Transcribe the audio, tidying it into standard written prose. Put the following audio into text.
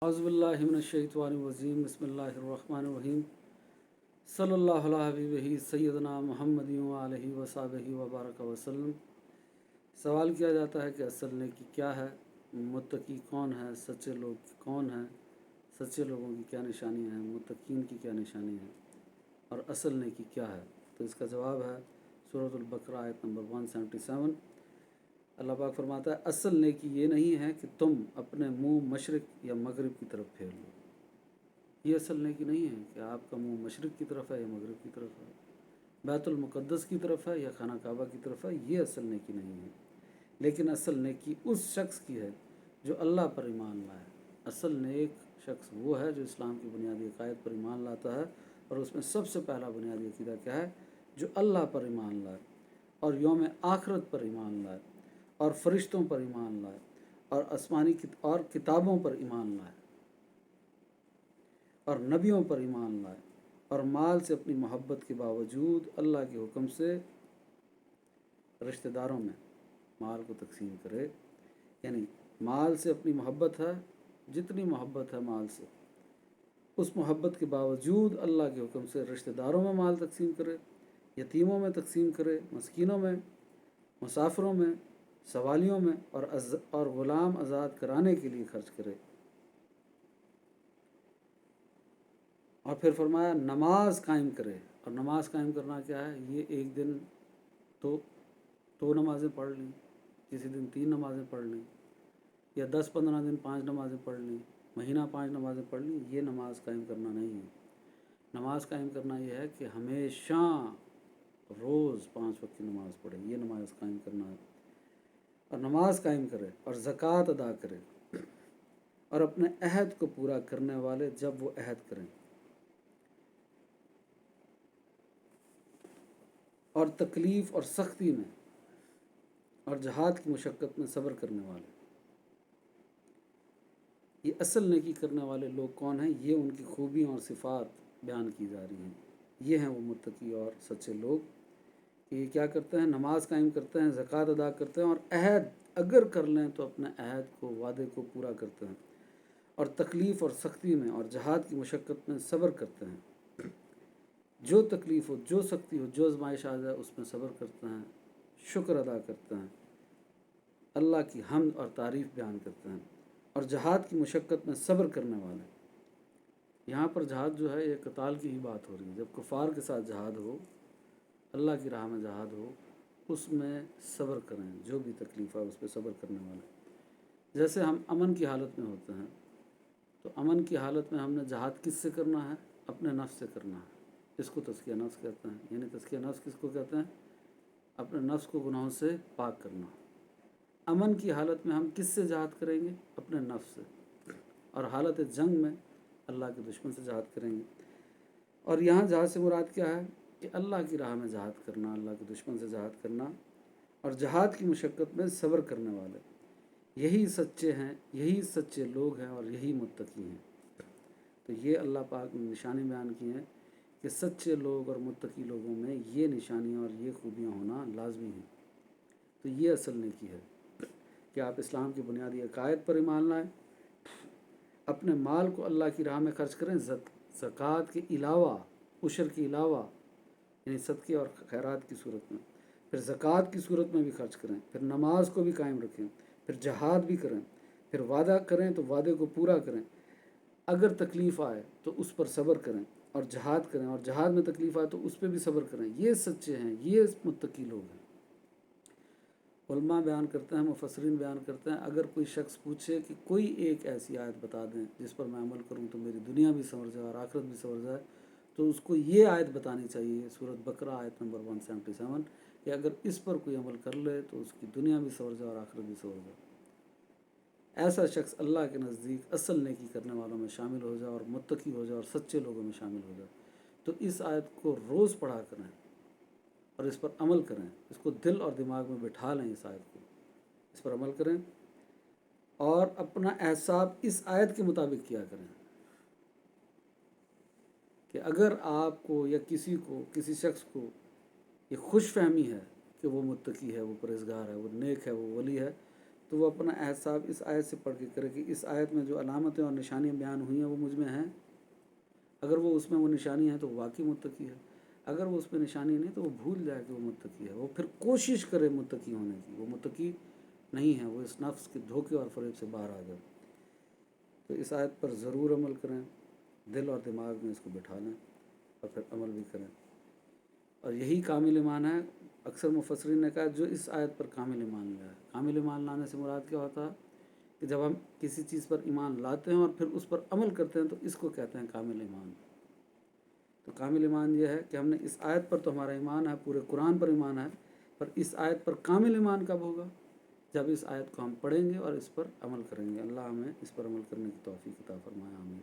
अज़बिल्लाहि मिनश्शैतानिर्रजीम बिस्मिल्लाहिर्रहमानिर्रहीम सल्लल्लाहु अला हबीबिही सय्यदना मुहम्मद व आलिहि व सहाबिहि व बारक वसल्लम। सवाल किया जाता है कि असल नेकी क्या है, मुत्तकी कौन है, सच्चे लोग कौन हैं, सच्चे लोगों की क्या निशानियाँ हैं, मुत्तकीन की क्या निशानी है और असल नेकी क्या है। तो इसका जवाब है सूरतुल बकरा आयत नंबर 177। अल्लाह पाक फरमाता है असल नेकी ये नहीं है कि तुम अपने मुंह मशरिक़ या मगरिब की तरफ फेर लो। ये असल नेकी नहीं है कि आपका मुंह मशरिक़ की तरफ है या मगरिब की तरफ है, बैतुल मुक़द्दस की तरफ है या खाना काबा की तरफ है। ये असल नेकी नहीं है। लेकिन असल नेकी उस शख्स की है जो अल्लाह पर ईमान लाए। असल नेक शख्स वो है जो इस्लाम की बुनियादी अक़ायद पर ईमान लाता है, और उसमें सबसे पहला बुनियादी अक़ीदा क्या है, जो अल्लाह पर ईमान लाए और यौम आखिरत पर ईमान लाए और फ़रिश्तों पर ईमान लाए और आसमानी और किताबों पर ईमान लाए और नबियों पर ईमान लाए और माल से अपनी मोहब्बत के बावजूद अल्लाह के हुक्म से रिश्तेदारों में माल को तकसीम करे। यानी माल से अपनी मोहब्बत है, जितनी मोहब्बत है माल से, उस मोहब्बत के बावजूद अल्लाह के हुक्म से रिश्तेदारों में माल तकसीम करे, यतीमों में तकसीम करे, मस्कीनों में, मुसाफिरों में, सवालियों में और ग़ुलाम आज़ाद कराने के लिए खर्च करे। और फिर फरमाया नमाज कायम करे। और नमाज कायम करना क्या है, ये एक दिन तो 2 नमाज़ें पढ़ ली, किसी दिन 3 नमाज़ें पढ़ ली, या 10-15 दिन 5 नमाज़ें पढ़ ली, महीना 5 नमाज़ें पढ़ ली। ये नमाज कायम करना नहीं है। नमाज कायम करना ये है कि हमेशा रोज़ 5 वक्त की नमाज़ पढ़े, ये नमाज कायम करना है। और नमाज कायम करे और ज़कात अदा करे और अपने अहद को पूरा करने वाले जब वो अहद करें, और तकलीफ़ और सख्ती में और जहाद की मुशक्क़त में सब्र करने वाले। ये असल नेकी करने वाले लोग कौन हैं, ये उनकी खूबियाँ और सिफ़ात बयान की जा रही हैं। ये हैं वो मुत्तकी और सच्चे लोग। ये क्या करते हैं, नमाज कायम करते हैं, ज़कात अदा करते हैं और अहद अगर कर लें तो अपने अहद को, वादे को पूरा करते हैं और तकलीफ़ और सख्ती में और जहाद की मुशक्क़त में सब्र करते हैं। जो तकलीफ़ हो, जो सख्ती हो, जो आज़माइश आ जाए उसमें सब्र करते हैं, शुक्र अदा करते हैं, अल्लाह की हम्द और तारीफ़ बयान करते हैं और जहाद की मुशक्क़त में सब्र करने वाले। यहाँ पर जहाद जो है ये क़ताल की ही बात हो रही है। जब कुफ़ार के साथ जहाद हो, अल्लाह की राह में जहाद हो, उसमें सब्र करें। जो भी तकलीफ़ है उस पर सब्र करने वाले। जैसे हम अमन की हालत में होते हैं, तो अमन की हालत में हमने जहाद किससे करना है, अपने नफ्स से करना है। इसको तज़किया नफ्स कहते हैं। यानी तज़किया नफ्स किसको कहते हैं, अपने नफ्स को गुनाहों से पाक करना। अमन की हालत में हम किससे जहाद करेंगे, अपने नफ्स से, और हालत जंग में अल्लाह के दुश्मन से जहाद करेंगे। और यहाँ जहाद से मुराद क्या है कि अल्लाह की राह में जहाद करना, अल्लाह के दुश्मन से जहाद करना और जहाद की मुशक्क़त में सब्र करने वाले। यही सच्चे हैं, यही सच्चे लोग हैं और यही मुत्तकी हैं। तो ये अल्लाह पाक ने निशानी बयान की हैं कि सच्चे लोग और मुत्तकी लोगों में ये निशानियाँ और ये खूबियाँ होना लाजमी हैं। तो ये असल नेकी है कि आप इस्लाम की बुनियादी अक़ायद पर ईमान लाएँ, अपने माल को अल्लाह की राह में खर्च करें, ज़कात के अलावा, उशर के अलावा, यानी सदक़े और खैरात की सूरत में, फिर ज़कात की सूरत में भी खर्च करें, फिर नमाज को भी कायम रखें, फिर जहाद भी करें, फिर वादा करें तो वादे को पूरा करें, अगर तकलीफ़ आए तो उस पर सब्र करें और जहाद करें, और जहाद में तकलीफ़ आए तो उस पर भी सब्र करें। ये सच्चे हैं, ये मुत्तकी लोग हैं। उलमा बयान करते हैं, मुफस्सिरीन बयान करते हैं, अगर कोई शख्स पूछे कि कोई एक ऐसी आयत बता दें जिस पर मैं अमल करूं तो मेरी दुनिया भी संवर जाए और आखिरत भी संवर जाए, तो उसको ये आयत बतानी चाहिए, सूरत बकरा आयत नंबर 177, कि अगर इस पर कोई अमल कर ले तो उसकी दुनिया भी संवर जाए और आखिरत भी संवर जाए। ऐसा शख्स अल्लाह के नज़दीक असल नेकी करने वालों में शामिल हो जाए और मुत्तकी हो जाए और सच्चे लोगों में शामिल हो जाए। तो इस आयत को रोज़ पढ़ा करें और इस पर अमल करें। इसको दिल और दिमाग में बिठा लें, इस आयत को, इस पर अमल करें और अपना एहसाब इस आयत के मुताबिक किया करें कि अगर आपको या किसी को, किसी शख्स को ये खुश फहमी है कि वो मुत्तकी है, वो परहेज़गार है, वो नेक है, वो वली है, تو وہ اپنا احتساب اس آیت سے پڑھ کے کرے کہ اس آیت میں جو علامتیں اور نشانیاں بیان ہوئی ہیں وہ مجھ میں ہیں. اگر وہ اس میں وہ نشانی ہیں تو وہ واقعی متقی ہے. اگر وہ اس میں نشانی نہیں تو وہ بھول جائے کہ وہ متقی ہے. وہ پھر کوشش کرے متقی ہونے کی. وہ متقی نہیں ہے، وہ اس نفس کے دھوکے اور فریب سے باہر آ جائے. تو اس آیت پر ضرور عمل کریں، دل اور دماغ میں اس کو بٹھا لیں اور پھر عمل بھی کریں. اور یہی کامل ایمان ہے. اکثر مفسرین نے کہا جو اس آیت پر کامل ایمان لائے. کامل ایمان لانے سے مراد کیا ہوتا ہے کہ جب ہم کسی چیز پر ایمان لاتے ہیں اور پھر اس پر عمل کرتے ہیں تو اس کو کہتے ہیں کامل ایمان. تو کامل ایمان یہ ہے کہ ہم نے اس آیت پر تو ہمارا ایمان ہے، پورے قرآن پر ایمان ہے، پر اس آیت پر کامل ایمان کب ہوگا؟ جب اس آیت کو ہم پڑھیں گے اور اس پر عمل کریں گے. اللہ ہمیں اس پر عمل کرنے کی توفیق عطا فرمائے. آمین.